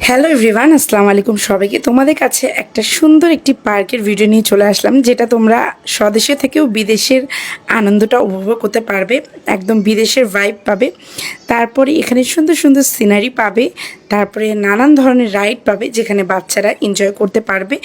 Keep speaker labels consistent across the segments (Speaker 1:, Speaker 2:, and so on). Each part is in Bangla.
Speaker 1: হ্যালো এভরিওয়ান, আসসালামু আলাইকুম সবাইকে। তোমাদের কাছে একটা সুন্দর একটি পার্কের ভিডিও নিয়ে চলে আসলাম, যেটা তোমরা স্বদেশে থেকেও বিদেশের আনন্দটা উপভোগ করতে পারবে। একদম বিদেশের ভাইব পাবে। তারপরে এখানে সুন্দর সুন্দর সিনারি পাবে। তারপরে নানান ধরনের রাইড পাবে, যেখানে বাচ্চারা এনজয় করতে পারবে।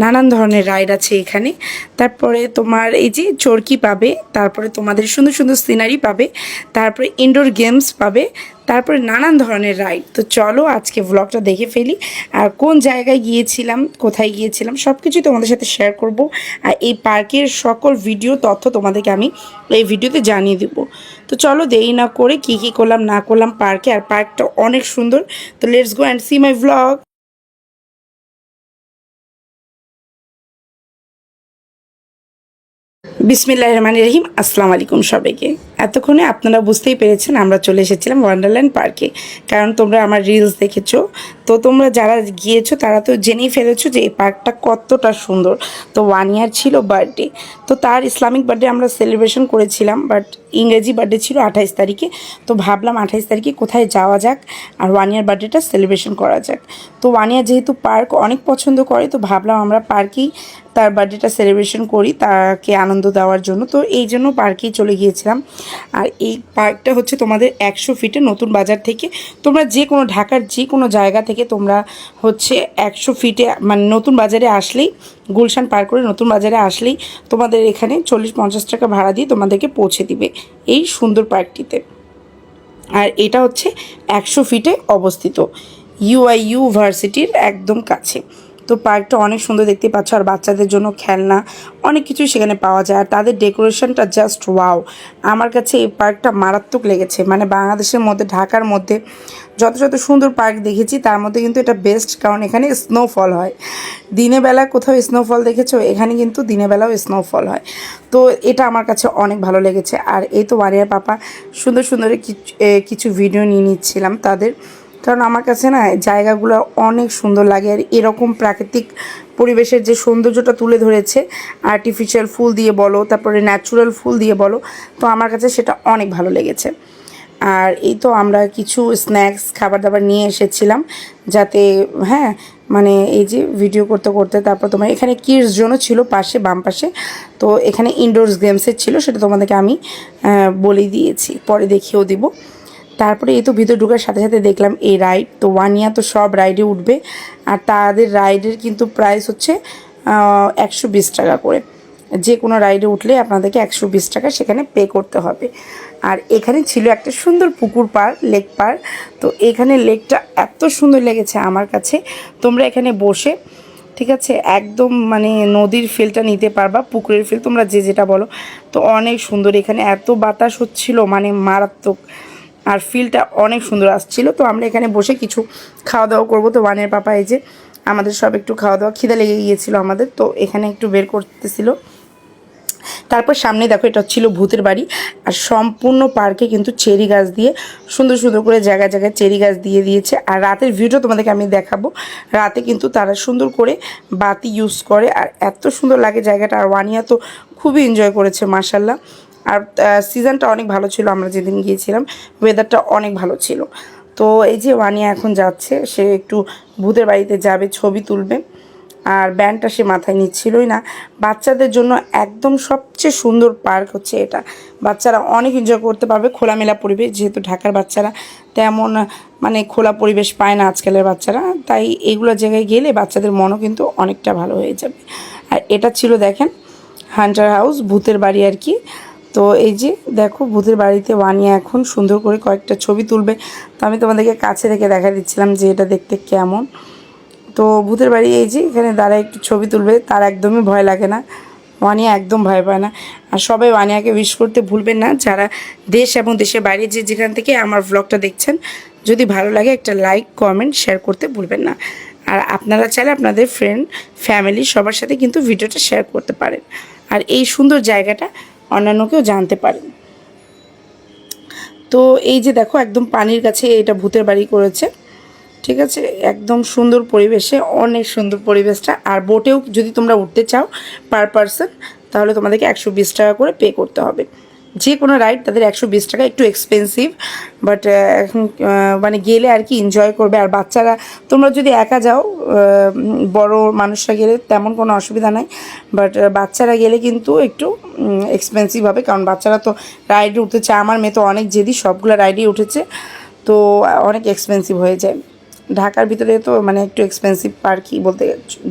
Speaker 1: নানান ধরনের রাইড আছে এখানে। তারপরে তোমার এই যে চরকি পাবে, তারপরে তোমাদের সুন্দর সুন্দর সিনারি পাবে, তারপরে ইনডোর গেমস পাবে, তারপরে নানান ধরনের রাইড। তো চলো আজকে ব্লগটা দেখে ফেলি, আর কোন জায়গায় গিয়েছিলাম, কোথায় গিয়েছিলাম, সব কিছুই তোমাদের সাথে শেয়ার করব। আর এই পার্কের সকল ভিডিও তথ্য তোমাদেরকে আমি এই ভিডিওতে জানিয়ে দেব। তো চলো দেরি না করে কী কী করলাম না করলাম পার্কে। আর পার্কটা অনেক সুন্দর। তো let's go and see my blog. বিসমিল্লাহির রহমানির রহিম। আসসালামু আলাইকুম সবাইকে। এতক্ষণে আপনারা বুঝতেই পেরেছেন আমরা চলে এসেছিলাম ওয়ান্ডারল্যান্ড পার্কে, কারণ তোমরা আমার রিলস দেখেছো। তো তোমরা যারা গিয়েছো তারা তো জেনেই ফেলেছো যে এই পার্কটা কতটা সুন্দর। তো 1 ইয়ার ছিল বার্থডে, তো তার ইসলামিক বার্থডে আমরা সেলিব্রেশন করেছিলাম, বাট ইংরেজি বার্থডে ছিল 28 তারিখে। তো ভাবলাম 28 তারিখে কোথায় যাওয়া যাক আর 1 ইয়ার বার্থডেটা সেলিব্রেশন করা যাক। তো 1 ইয়ার যেহেতু পার্ক অনেক পছন্দ করে, তো ভাবলাম আমরা পার্কেই তার বার্থডেটা সেলিব্রেশন করি, তাকে আনন্দ দেওয়ার জন্য। তো এই জন্য পার্কেই চলে গিয়েছিলাম। আর এই পার্কটা হচ্ছে তোমাদের 100 ফিটে নতুন বাজার থেকে। তোমরা যে কোনো ঢাকার যে কোনো জায়গা থেকে তোমরা হচ্ছে 100 ফিটে মানে নতুন বাজারে আসলেই, গুলশান পার করে নতুন বাজারে আসলেই তোমাদের এখানে 40-50 টাকা ভাড়া দিয়ে তোমাদেরকে পৌঁছে দিবে এই সুন্দর পার্কটিতে। আর এটা হচ্ছে 100 ফিটে অবস্থিত, ইউআইইউ ভার্সিটির একদম কাছে। তো পার্কটা অনেক সুন্দর দেখতে পাচ্ছ। আর বাচ্চাদের জন্য খেলনা অনেক কিছু সেখানে পাওয়া যায়। আর তাদের ডেকোরেশনটা জাস্ট ওয়াও। আমার কাছে এই পার্কটা মারাত্মক লেগেছে। মানে বাংলাদেশের মধ্যে, ঢাকার মধ্যে যত যত সুন্দর পার্ক দেখেছি তার মধ্যে কিন্তু এটা বেস্ট, কারণ এখানে স্নোফল হয়। দিনের বেলা কোথাও স্নোফল দেখেছো? এখানে কিন্তু দিনের বেলাও স্নোফল হয়। তো এটা আমার কাছে অনেক ভালো লেগেছে। আর এই তো ওয়ারিয়ার পাপা সুন্দর সুন্দর কিছু ভিডিও নিয়ে নিচ্ছিলাম তাদের, কারণ আমার কাছে না জায়গাগুলো অনেক সুন্দর লাগে। আর এরকম প্রাকৃতিক পরিবেশের যে সৌন্দর্যটা তুলে ধরেছে, আর্টিফিশিয়াল ফুল দিয়ে বলো, তারপরে ন্যাচুরাল ফুল দিয়ে বলো, তো আমার কাছে সেটা অনেক ভালো লেগেছে। আর এই তো আমরা কিছু স্ন্যাক্স খাবার দাবার নিয়ে এসেছিলাম, যাতে হ্যাঁ মানে এই যে ভিডিও করতে করতে। তারপর তোমার এখানে কিডস জোনও ছিল পাশে, বাম পাশে। তো এখানে ইনডোরস গেমসের ছিল, সেটা তোমাদেরকে আমি বলে দিয়েছি, পরে দেখিয়েও দিব। তারপরে এই তো ভিতরে ঢোকার সাথে সাথে দেখলাম এই রাইড। তো 1 ইয়ার তো সব রাইডে উঠবে। আর তাদের রাইডের কিন্তু প্রাইস হচ্ছে 120 টাকা করে। যে কোনো রাইডে উঠলে আপনাদেরকে 120 টাকা সেখানে পে করতে হবে। আর এখানে ছিল একটা সুন্দর পুকুর পাড়, লেক পাড়। তো এখানে লেকটা এত সুন্দর লেগেছে আমার কাছে। তোমরা এখানে বসে, ঠিক আছে, একদম মানে নদীর ফিলটা নিতে পারবা, পুকুরের ফিল তোমরা যে যেটা বলো। তো অনেক সুন্দর। এখানে এত বাতাস হচ্ছিল, মানে মারাত্মক। আর ফিলটা অনেক সুন্দর আসছিল। তো আমরা এখানে বসে কিছু খাওয়া দাওয়া করবো। তো ওয়ানের পাপা এই যে আমাদের সব একটু খাওয়া দাওয়া, খিদে লেগে গিয়েছিলো আমাদের, তো এখানে একটু বের করতেছিল। তারপর সামনে দেখো এটা ছিল ভূতের বাড়ি। আর সম্পূর্ণ পার্কে কিন্তু চেরি গাছ দিয়ে সুন্দর সুন্দর করে জায়গায় জায়গায় চেরি গাছ দিয়ে দিয়েছে। আর রাতের ভিউটা তোমাদেরকে আমি দেখাবো। রাতে কিন্তু তারা সুন্দর করে বাতি ইউজ করে, আর এত সুন্দর লাগে জায়গাটা। আর 1 ইয়ার তো খুবই এনজয় করেছে মাশাল্লাহ। আর সিজনটা অনেক ভালো ছিল, আমরা যেদিন গিয়েছিলাম ওয়েদারটা অনেক ভালো ছিল। তো এই যে 1 ইয়ার এখন যাচ্ছে, সে একটু ভূতের বাড়িতে যাবে, ছবি তুলবে। আর ব্যান্ডটা সে মাথায় নিচ্ছিলই না। বাচ্চাদের জন্য একদম সবচেয়ে সুন্দর পার্ক হচ্ছে এটা। বাচ্চারা অনেক এনজয় করতে পারবে, খোলামেলা পরিবেশ। যেহেতু ঢাকার বাচ্চারা তেমন মানে খোলা পরিবেশ পায় না আজকালের বাচ্চারা, তাই এইগুলো জায়গায় গেলে বাচ্চাদের মনও কিন্তু অনেকটা ভালো হয়ে যাবে। আর এটা ছিল দেখেন হান্টার হাউস, ভূতের বাড়ি আর কি। তো এই যে দেখো ভূতের বাড়িতে 1 ইয়ার এখন সুন্দর করে কয়েকটা ছবি তুলবে। তো আমি তোমাদেরকে কাছে থেকে দেখা দিচ্ছিলাম যে এটা দেখতে কেমন। তো ভূতের বাড়ি এই যে এখানে দাঁড়ায় একটু ছবি তুলবে, তার একদমই ভয় লাগে না। 1 ইয়ার একদম ভয় পায় না। আর সবাই 1 ইয়ারকে উইশ করতে ভুলবেন না, যারা দেশ এবং দেশের বাইরে যে যেখান থেকে আমার ব্লগটা দেখছেন। যদি ভালো লাগে একটা লাইক, কমেন্ট, শেয়ার করতে ভুলবেন না। আর আপনারা চাইলে আপনাদের ফ্রেন্ড, ফ্যামিলি সবার সাথে কিন্তু ভিডিওটা শেয়ার করতে পারেন। আর এই সুন্দর জায়গাটা অন্যান্যকেও জানতে পারেন। তো এই যে দেখো একদম পানির কাছে এটা ভূতের বাড়ি করেছে, ঠিক আছে, একদম সুন্দর পরিবেশে, অনেক সুন্দর পরিবেশটা। আর বোটেও যদি তোমরা উঠতে চাও পার পারসন, তাহলে তোমাদেরকে 120 টাকা করে পে করতে হবে। যে কোনো রাইড তাদের 120 টাকা, একটু এক্সপেন্সিভ, বাট এখন মানে গেলে আর কি এনজয় করবে। আর বাচ্চারা, তোমরা যদি একা যাও, বড় মানুষরা গেলে তেমন কোনো অসুবিধা নাই, বাট বাচ্চারা গেলে কিন্তু একটু এক্সপেন্সিভ হবে, কারণ বাচ্চারা তো রাইডে উঠেছে। আমার মেয়ে তো অনেক জেদি, সবগুলো রাইডেই উঠেছে, তো অনেক এক্সপেন্সিভ হয়ে যায়। ঢাকার ভিতরে তো মানে একটু এক্সপেন্সিভ পার্কই বলতে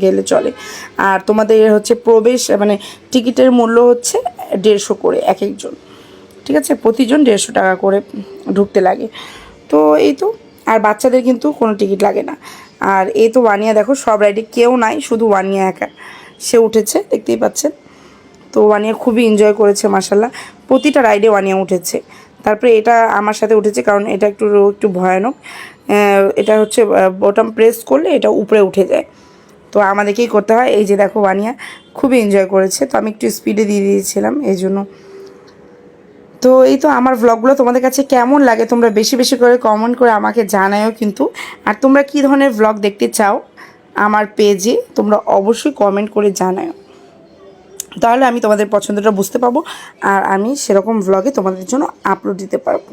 Speaker 1: গেলে চলে। আর তোমাদের হচ্ছে প্রবেশ মানে টিকিটের মূল্য হচ্ছে 150 করে এক একজন, ঠিক আছে, প্রতিজন 150 টাকা করে ঢুকতে লাগে। তো এই তো, আর বাচ্চাদের কিন্তু কোনো টিকিট লাগে না। আর এই তো ওয়ানিয়া দেখো, সব রাইডে কেউ নাই, শুধু ওয়ানিয়া একা, সে উঠেছে, দেখতেই পাচ্ছেন। তো ওয়ানিয়া খুবই এনজয় করেছে মাশাল্লাহ, প্রতিটা রাইডে ওয়ানিয়া উঠেছে। তারপরে এটা আমার সাথে উঠেছে, কারণ এটা একটু একটু ভয়ানক। এটা হচ্ছে বটম প্রেস করলে এটা উপরে উঠে যায়, তো আমাদেরকেই করতে হয়। এই যে দেখো ওয়ানিয়া খুবই এনজয় করেছে, তো আমি একটু স্পিডে দিয়ে দিয়েছিলাম এই জন্য। তো এই তো আমার ভ্লগগুলো তোমাদের কাছে কেমন লাগে তোমরা বেশি বেশি করে কমেন্ট করে আমাকে জানাও কিন্তু। আর তোমরা কী ধরনের ভ্লগ দেখতে চাও আমার পেজে তোমরা অবশ্যই কমেন্ট করে জানাও, তাহলে আমি তোমাদের পছন্দটা বুঝতে পারবো, আর আমি সেরকম ভ্লগে তোমাদের জন্য আপলোড দিতে পারবো।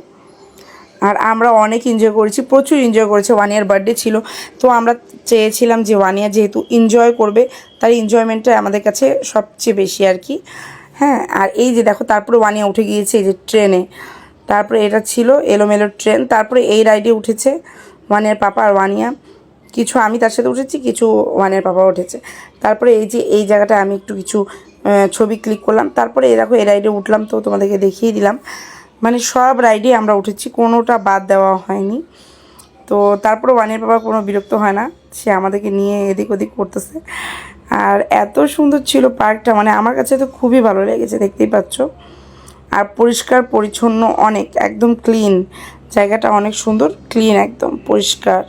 Speaker 1: আর আমরা অনেক এনজয় করেছি, প্রচুর এনজয় করেছি। 1 ইয়ার বার্থডে ছিল, তো আমরা চেয়েছিলাম যে 1 ইয়ার যেহেতু এনজয় করবে, তার এনজয়মেন্টটা আমাদের কাছে সবচেয়ে বেশি আর কি। হ্যাঁ, আর এই যে দেখো তারপরে 1 ইয়ার উঠে গিয়েছে এই যে ট্রেনে। তারপরে এটা ছিল এলোমেলো ট্রেন। তারপরে এই রাইডে উঠেছে 1 ইয়ার পাপা আর 1 ইয়ার, কিছু আমি তার সাথে উঠেছি, কিছু 1 ইয়ার পাপা উঠেছে। তারপরে এই যে এই জায়গাটা আমি একটু কিছু ছবি ক্লিক করলাম। তারপরে এই দেখো এই রাইডে উঠলাম, তো তোমাদেরকে দেখিয়ে দিলাম। মানে সব রাইডে আমরা উঠেছি, কোনোটা বাদ দেওয়া হয়নি। তো তারপরে 1 ইয়ার বাবা কোনো বিরক্ত হয় না, সে আমাদেরকে নিয়ে এদিক ওদিক করতেছে। আর এত সুন্দর ছিল পার্কটা, মানে আমার কাছে তো খুবই ভালো লেগেছে, দেখতেই পাচ্ছ। আর পরিষ্কার পরিচ্ছন্ন অনেক, একদম ক্লিন, জায়গাটা অনেক সুন্দর, ক্লিন, একদম পরিষ্কার।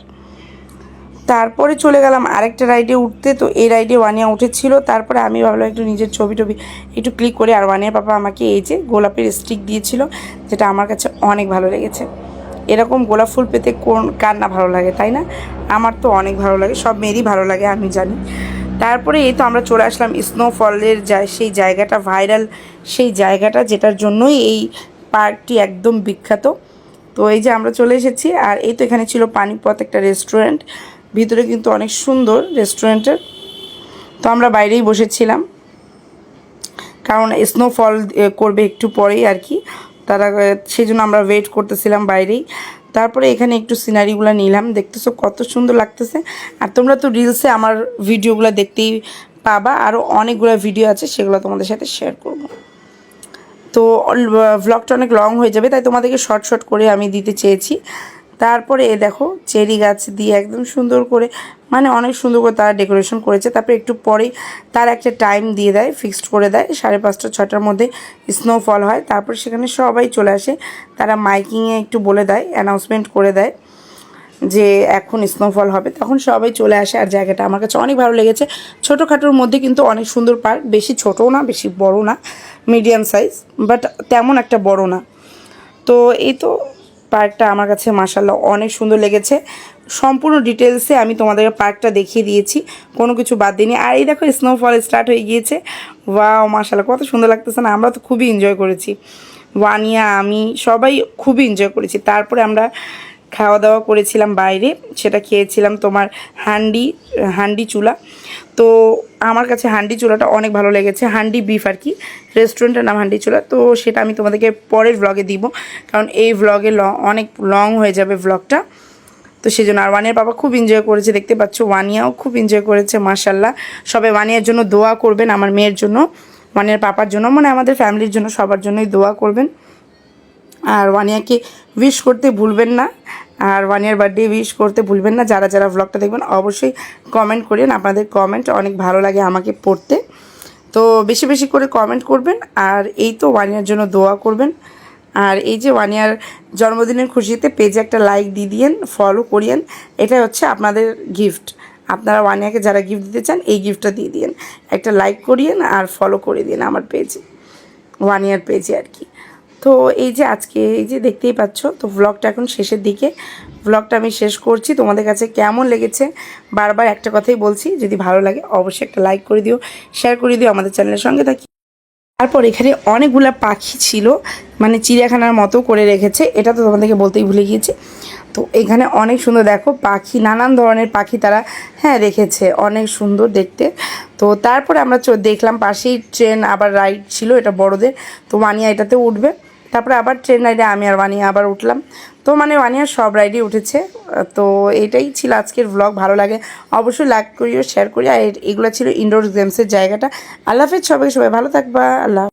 Speaker 1: তারপরে চলে গেলাম আরেকটা রাইডে উঠতে, তো এই রাইডে 1 ইয়ার উঠেছিল। তারপরে আমি ভাবলাম একটু নিজের ছবি টবি একটু ক্লিক করে, আর 1 ইয়ার পাপা আমাকে এই যে গোলাপের স্টিক দিয়েছিল, যেটা আমার কাছে অনেক ভালো লেগেছে। এরকম গোলাপ ফুল পেতে কার না ভালো লাগে, তাই না? আমার তো অনেক ভালো লাগে, সব মেয়েরই ভালো লাগে আমি জানি। তারপরে এই তো আমরা চলে আসলাম স্নোফলের সেই জায়গাটা, ভাইরাল সেই জায়গাটা, যেটার জন্যই এই পার্কটি একদম বিখ্যাত। তো এই যে আমরা চলে এসেছি, আর এই তো এখানে ছিল পানিপথ একটা রেস্টুরেন্ট, ভিতরে কিন্তু অনেক সুন্দর রেস্টুরেন্টের। তো আমরা বাইরেই বসেছিলাম, কারণ স্নোফল করবে একটু পরেই আর কি, তারা সেই জন্য আমরা ওয়েট করতেছিলাম বাইরেই। তারপরে এখানে একটু সিনারিগুলো নিলাম, দেখতেছো কত সুন্দর লাগতেছে। আর তোমরা তো রিলসে আমার ভিডিওগুলো দেখতেই পাবা, আরও অনেকগুলো ভিডিও আছে, সেগুলো তোমাদের সাথে শেয়ার করব। তো ভ্লগটা অনেক লং হয়ে যাবে, তাই তোমাদেরকে শর্ট শর্ট করে আমি দিতে চেয়েছি। তারপরে এ দেখো চেরি গাছ দিয়ে একদম সুন্দর করে, মানে অনেক সুন্দর করে তারা ডেকোরেশন করেছে। তারপরে একটু পরেই তার একটা টাইম দিয়ে দেয়, ফিক্সড করে দেয়, 5:30 6টার মধ্যে স্নোফল হয়। তারপর সেখানে সবাই চলে আসে, তারা মাইকিংয়ে একটু বলে দেয়, অ্যানাউন্সমেন্ট করে দেয় যে এখন স্নোফল হবে, তখন সবাই চলে আসে। আর জায়গাটা আমার কাছে অনেক ভালো লেগেছে, ছোটোখাটোর মধ্যে কিন্তু অনেক সুন্দর পার্ক, বেশি ছোটও না বেশি বড় না, মিডিয়াম সাইজ, বাট তেমন একটা বড় না। তো এই তো পার্কটা আমার কাছে মাশাআল্লাহ অনেক সুন্দর লেগেছে। সম্পূর্ণ ডিটেলসে আমি তোমাদেরকে পার্কটা দেখিয়ে দিয়েছি, কোনো কিছু বাদ দিইনি। আর এই দেখো স্নোফল স্টার্ট হয়ে গিয়েছে, ওয়াও মাশাআল্লাহ কত সুন্দর লাগতেছে না? আমরা তো খুবই এনজয় করেছি, 1 ইয়ার আমি সবাই খুবই এনজয় করেছি। তারপরে আমরা খাওয়া দাওয়া করেছিলাম বাইরে, সেটা খেয়েছিলাম তোমার হান্ডি চুলা। তো আমার কাছে হান্ডি চুলাটা অনেক ভালো লেগেছে, হান্ডি বিফ আর কি, রেস্টুরেন্টের নাম হান্ডি চুলা। তো সেটা আমি তোমাদেরকে পরের ভ্লগে দিব, কারণ এই ভ্লগে অনেক লং হয়ে যাবে ভ্লগটা। তো সেই জন্য, আর 1 ইয়ার বাবা খুব এনজয় করেছে, দেখতে পাচ্ছ 1 ইয়ারও খুব এনজয় করেছে মাশাল্লাহ। সবাই 1 ইয়ার জন্য দোয়া করবেন, আমার মেয়ের জন্য, 1 ইয়ার পাপার জন্য, মানে আমাদের ফ্যামিলির জন্য, সবার জন্যই দোয়া করবেন। আর 1 ইয়ারকে উইশ করতে ভুলবেন না, আর 1 ইয়ার বার্থডে উইশ করতে ভুলবেন না। যারা যারা ভ্লগটা দেখবেন অবশ্যই কমেন্ট করেন, আপনাদের কমেন্ট অনেক ভালো লাগে আমাকে পড়তে, তো বেশি বেশি করে কমেন্ট করবেন। আর এই তো 1 ইয়ার জন্য দোয়া করবেন। আর এই যে 1 ইয়ার জন্মদিনের খুশিতে পেজে একটা লাইক দিয়ে দিয়েন, ফলো করিয়েন, এটাই হচ্ছে আপনাদের গিফট। আপনারা 1 ইয়ারকে যারা গিফট দিতে চান এই গিফটটা দিয়ে দিয়েন, একটা লাইক করিয়েন আর ফলো করে দিন আমার পেজে, 1 ইয়ার পেজে আর কি। তো এই যে আজকে এই যে দেখতেই পাচ্ছ, তো ভ্লগটা এখন শেষের দিকে, ভ্লগটা আমি শেষ করছি। তোমাদের কাছে কেমন লেগেছে বারবার একটা কথাই বলছি, যদি ভালো লাগে অবশ্যই একটা লাইক করে দিও, শেয়ার করে দিও, আমাদের চ্যানেলের সঙ্গে থাকি। তারপর এখানে অনেকগুলা পাখি ছিল, মানে চিড়িয়াখানার মতো করে রেখেছে, এটা তো তোমাদেরকে বলতেই ভুলে গিয়েছি। তো এখানে অনেক সুন্দর দেখো পাখি, নানান ধরনের পাখি তারা রেখেছে, অনেক সুন্দর দেখতে। তো তারপরে আমরা দেখলাম পাশেই ট্রেন আবার রাইড ছিল, এটা বড়দের। তো ওয়ানিয়া এটাতে উঠবে, তারপরে আবার ট্রেন রাইডে আমি আর ওয়ানিয়া আবার উঠলাম। তো মানে ওয়ানিয়া সব রাইডই উঠেছে। তো এটাই ছিল আজকের ব্লগ। ভালো লাগে অবশ্যই লাইক করিও, শেয়ার করি। আর এগুলো ছিল ইনডোর গেমসের জায়গাটা। আল্লাহ হাফেজ সবাই, সবাই ভালো থাকবা। আল্লাহ।